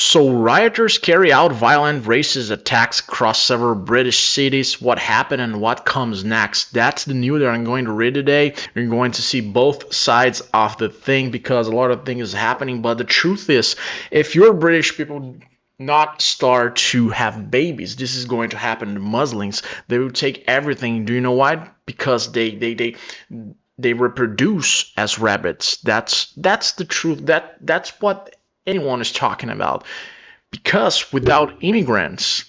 So rioters carry out violent racist attacks across several British cities. What happened and what comes next? That's the news that I'm going to read today. You're going to see both sides of the thing because a lot of things is happening. But the truth is, if you're British people not start to have babies, this is going to happen to Muslims. They will take everything. Do you know why? Because they reproduce as rabbits. That's the truth. That's what anyone is talking about. Because without immigrants,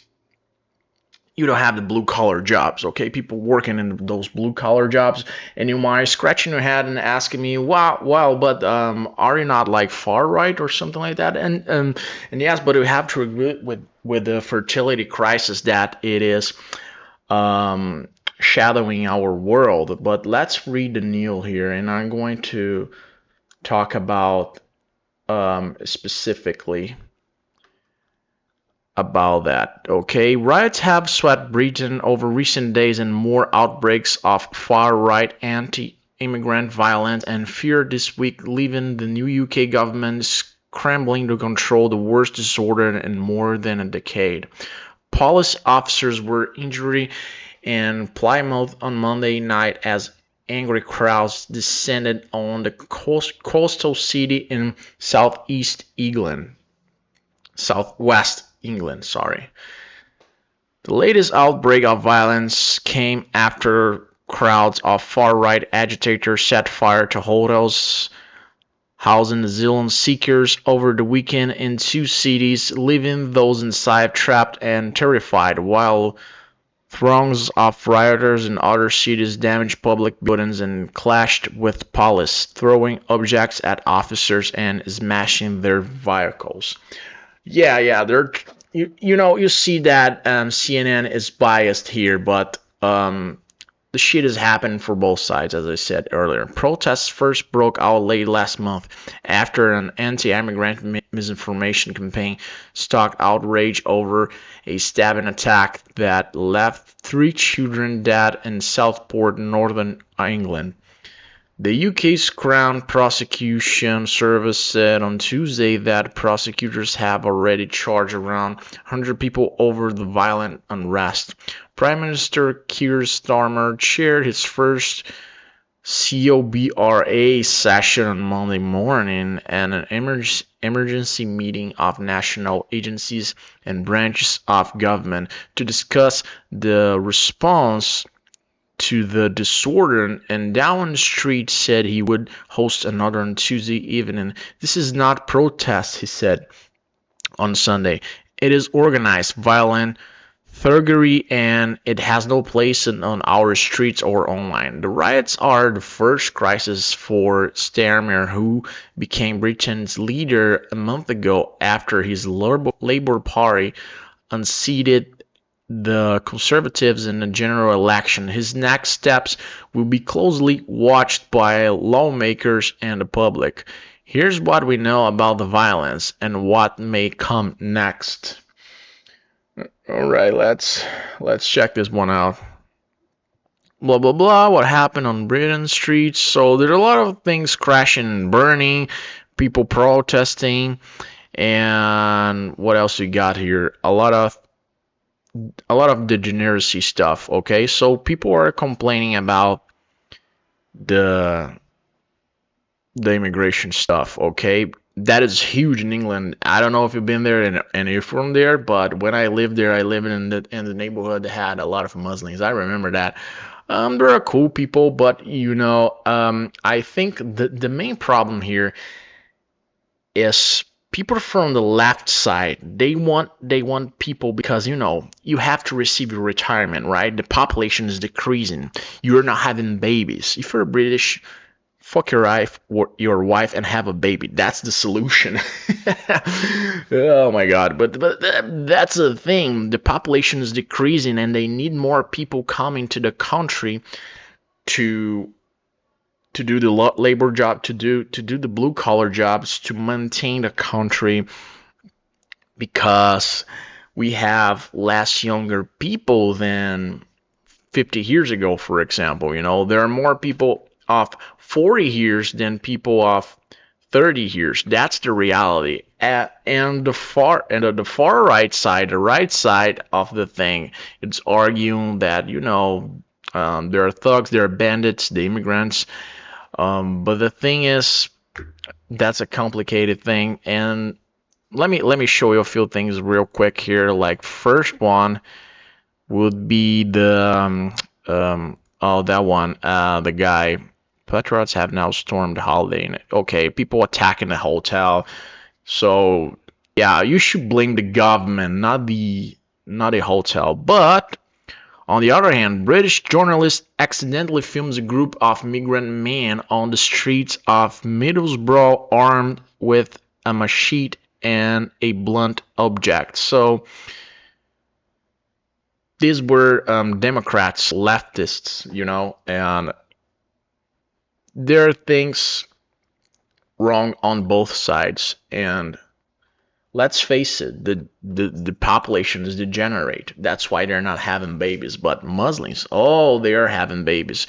you don't have the blue collar jobs, okay? People working in those blue collar jobs, and you might scratching your head and asking me, wow, but are you not like far right or something like that? And yes, but we have to agree with the fertility crisis that it is shadowing our world. But let's read the news here, and I'm going to talk about specifically about that. Okay, riots have swept Britain over recent days and more outbreaks of far-right anti-immigrant violence and fear this week, leaving the new UK government scrambling to control the worst disorder in more than a decade. Police officers were injured in Plymouth on Monday night as angry crowds descended on the coastal city in southwest England. The latest outbreak of violence came after crowds of far-right agitators set fire to hotels housing asylum seekers over the weekend in two cities, leaving those inside trapped and terrified, while throngs of rioters in other cities damaged public buildings and clashed with police, throwing objects at officers and smashing their vehicles. Yeah, you see that CNN is biased here, but the shit has happened for both sides, as I said earlier. Protests first broke out late last month after an anti-immigrant misinformation campaign sparked outrage over a stabbing attack that left 3 children dead in Southport, Northern England. The UK's Crown Prosecution Service said on Tuesday that prosecutors have already charged around 100 people over the violent unrest. Prime Minister Keir Starmer chaired his first COBRA session on Monday morning and an emergency meeting of national agencies and branches of government to discuss the response to the disorder, and Downing Street said he would host another on Tuesday evening. This is not protest, he said on Sunday. It is organized, violent thuggery, and it has no place on our streets or online. The riots are the first crisis for Starmer, who became Britain's leader a month ago after his Labour Party unseated the Conservatives in the general election. His next steps will be closely watched by lawmakers and the public. Here's what we know about the violence and what may come next. All right, let's check this one out. Blah blah blah. What happened on Britain streets? So there are a lot of things crashing and burning, people protesting, and what else we got here? A lot of degeneracy stuff. Okay, so people are complaining about the immigration stuff. Okay, that is huge in England. I don't know if you've been there and you're from there, but when I lived there, I lived in the neighborhood that had a lot of Muslims. I remember that. There are cool people, but I think the main problem here is people from the left side. They want people because you have to receive your retirement, right? The population is decreasing. You're not having babies. If you're British, fuck your wife and have a baby. That's the solution. Oh my god, but that's the thing. The population is decreasing and they need more people coming to the country to do the labor job, to do the blue collar jobs, to maintain the country, because we have less younger people than 50 years ago, for example. There are more people of 40 years than people of 30 years. That's the reality. And the far right side, the right side of the thing, it's arguing that there are thugs, there are bandits, the immigrants. But the thing is, that's a complicated thing. And let me show you a few things real quick here. Like first one would be that one, the guy. Patriots have now stormed Holiday Inn. Okay, people attacking the hotel. So yeah, you should blame the government, not the hotel. But on the other hand, British journalist accidentally films a group of migrant men on the streets of Middlesbrough armed with a machete and a blunt object. So these were Democrats, leftists, and there are things wrong on both sides. And let's face it, the population is degenerate. That's why they're not having babies. But Muslims, oh, they are having babies.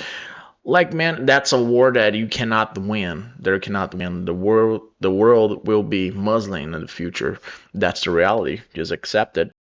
Like, man, that's a war that you cannot win. There cannot win. The world will be Muslim in the future. That's the reality. Just accept it.